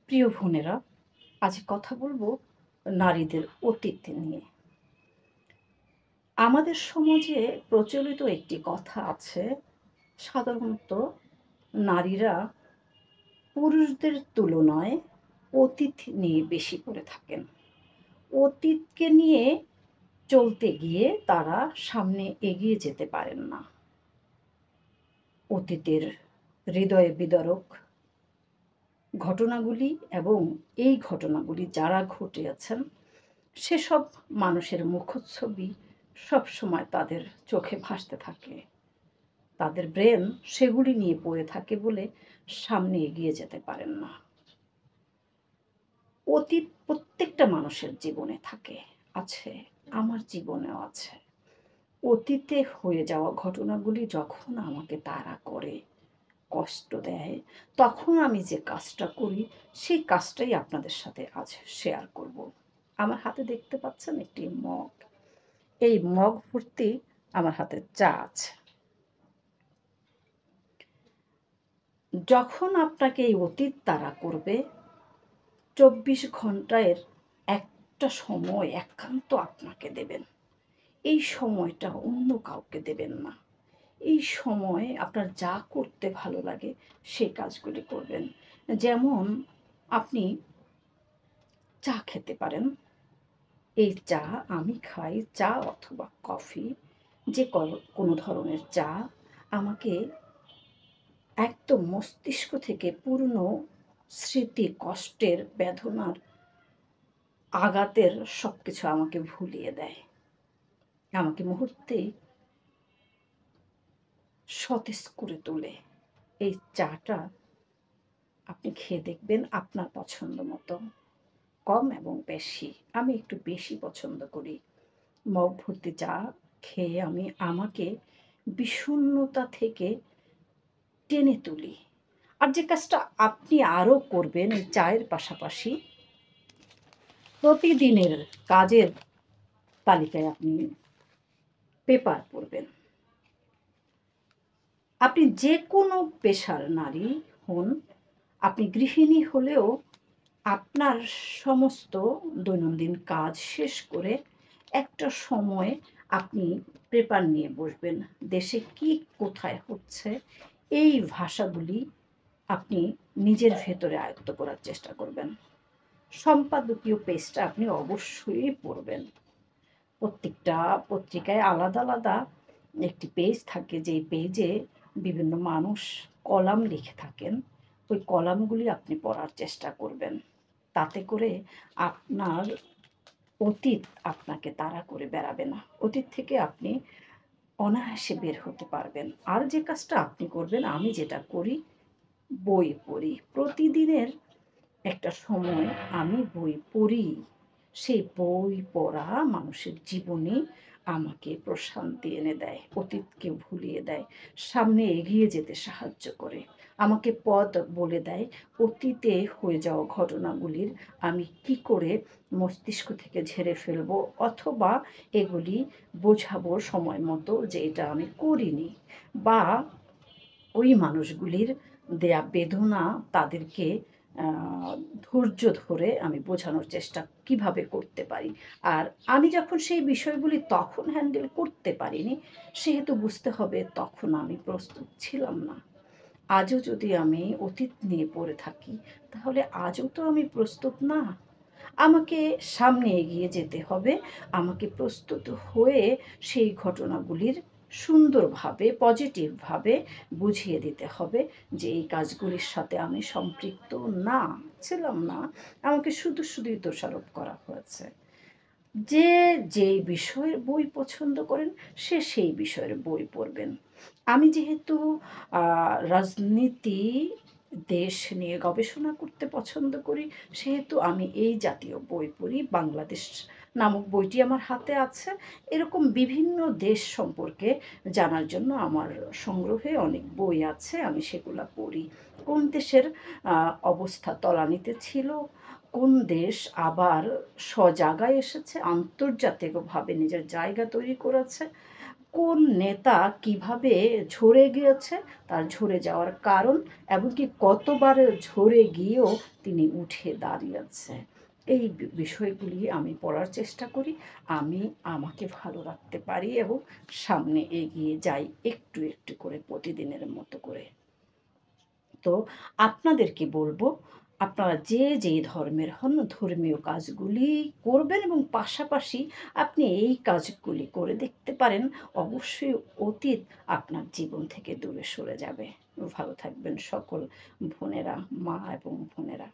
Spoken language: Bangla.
প্রিয় বোনেরা, আজ কথা বলবো নারীদের অতীত নিয়ে। আমাদের সমাজে প্রচলিত একটি কথা আছে, সাধারণত নারীরা পুরুষদের তুলনায় অতীত নিয়ে বেশি করে থাকেন। অতীতকে নিয়ে চলতে গিয়ে তারা সামনে এগিয়ে যেতে পারেন না। অতীতের হৃদয় বিদারক ঘটনাগুলি এবং এই ঘটনাগুলি যারা ঘটিয়েছেন সেসব মানুষের মুখচ্ছবি সবসময় তাদের চোখে ভাসতে থাকে। তাদের ব্রেন সেগুলি নিয়ে পড়ে থাকে বলে সামনে এগিয়ে যেতে পারেন না। অতীত প্রত্যেকটা মানুষের জীবনে থাকে, আছে, আমার জীবনেও আছে। অতীতে হয়ে যাওয়া ঘটনাগুলি যখন আমাকে তাড়া করে, কষ্ট দেয়, তখন আমি যে কাজটা করি সেই কাজটাই আপনাদের সাথে আজ শেয়ার করব। আমার হাতে দেখতে পাচ্ছেন একটি মগ। এই মগ ভর্তি আমার হাতে চা আছে। যখন আপনাকে এই অতীত তাড়া করবে, ২৪ ঘন্টার একটা সময় একান্ত আপনাকে দেবেন। এই সময়টা অন্য কাউকে দেবেন না। এই সময় আপনার যা করতে ভালো লাগে সেই কাজগুলি করবেন। যেমন আপনি চা খেতে পারেন। এই চা আমি খাই, চা অথবা কফি, যে কোনো ধরনের চা আমাকে একদম মস্তিষ্ক থেকে পুরনো স্মৃতি, কষ্টের, বেদনার, আঘাতের সবকিছু আমাকে ভুলিয়ে দেয়। আমাকে মুহূর্তেই সতেজ করে তোলে। এই চাটা আপনি খেয়ে দেখবেন আপনার পছন্দ মতো, কম এবং বেশি। আমি একটু বেশি পছন্দ করি। মগ ভর্তি চা খেয়ে আমি আমাকে বিষণ্ণতা থেকে টেনে তুলি। আর যে কাজটা আপনি আরও করবেন এই চায়ের পাশাপাশি, প্রতিদিনের কাজের তালিকায় আপনি পেপার পড়বেন। আপনি যে কোনো পেশার নারী হন, আপনি গৃহিণী হলেও আপনার সমস্ত দৈনন্দিন কাজ শেষ করে একটা সময় আপনি পেপার নিয়ে বসবেন। দেশে কি কোথায় হচ্ছে এই ভাষাগুলি আপনি নিজের ভেতরে আয়ত্ত করার চেষ্টা করবেন। সম্পাদকীয় পেজটা আপনি অবশ্যই পড়বেন। প্রত্যেকটা পত্রিকায় আলাদা আলাদা একটি পেজ থাকে, যেই পেজে বিভিন্ন মানুষ কলাম লিখে থাকেন। ওই কলামগুলি আপনি পড়ার চেষ্টা করবেন। তাতে করে আপনার অতীত আপনাকে তাড়া করে বেড়াবে না। অতীত থেকে আপনি অনায়াসে বের হতে পারবেন। আর যে কাজটা আপনি করবেন, আমি যেটা করি, বই পড়ি। প্রতিদিনের একটা সময় আমি বই পড়ি। সেই বই পড়া মানুষের জীবনে আমাকে প্রশান্তি এনে দেয়, অতীতকে ভুলিয়ে দেয়, সামনে এগিয়ে যেতে সাহায্য করে, আমাকে পথ বলে দেয়। অতীতে হয়ে যাওয়া ঘটনাগুলির আমি কি করে মস্তিষ্ক থেকে ঝেড়ে ফেলবো, অথবা এগুলি বোঝাবো সময় মতো যে এটা আমি করিনি, বা ওই মানুষগুলির দেয়া বেদনা তাদেরকে ধৈর্য ধরে আমি বোঝানোর চেষ্টা কিভাবে করতে পারি। আর আমি যখন সেই বিষয়গুলি তখন হ্যান্ডেল করতে পারিনি, সেহেতু বুঝতে হবে তখন আমি প্রস্তুত ছিলাম না। আজও যদি আমি অতীত নিয়ে পড়ে থাকি, তাহলে আজও তো আমি প্রস্তুত না। আমাকে সামনে এগিয়ে যেতে হবে। আমাকে প্রস্তুত হয়ে সেই ঘটনাগুলির সুন্দরভাবে, পজিটিভভাবে বুঝিয়ে দিতে হবে যে এই কাজগুলির সাথে আমি সম্পৃক্ত না, ছিলাম না। আমাকে শুধু শুধুই দোষারোপ করা হয়েছে। যে যেই বিষয়ের বই পছন্দ করেন সে সেই বিষয়ের বই পড়বেন। আমি যেহেতু রাজনীতি, দেশ নিয়ে গবেষণা করতে পছন্দ করি, সেহেতু আমি এই জাতীয় বই পড়ি। বাংলাদেশ নামক বইটি আমার হাতে আছে। এরকম বিভিন্ন দেশ সম্পর্কে জানার জন্য আমার সংগ্রহে অনেক বই আছে, আমি সেগুলা পড়ি। কোন দেশের অবস্থা তলানিতে ছিল, কোন দেশ আবার স্বজাগায় এসেছে, আন্তর্জাতিকভাবে নিজের জায়গা তৈরি করেছে, কোন নেতা কিভাবে ঝরে গিয়েছে, তার ঝরে যাওয়ার কারণ এবং কি কতবার ঝরে গিয়েও তিনি উঠে দাঁড়িয়েছে। এই বিষয়গুলি আমি পড়ার চেষ্টা করি। আমি আমাকে ভালো রাখতে পারি এবং সামনে এগিয়ে যাই একটু, একটু করে প্রতিদিনের মতো করে। তো আপনাদেরকে বলবো, আপনারা যে যেই ধর্মের হন ধর্মীয় কাজগুলি করবেন এবং পাশাপাশি আপনি এই কাজগুলি করে দেখতে পারেন। অবশ্যই অতীত আপনার জীবন থেকে দূরে সরে যাবে। ভালো থাকবেন সকল বোনেরা, মা এবং বোনেরা।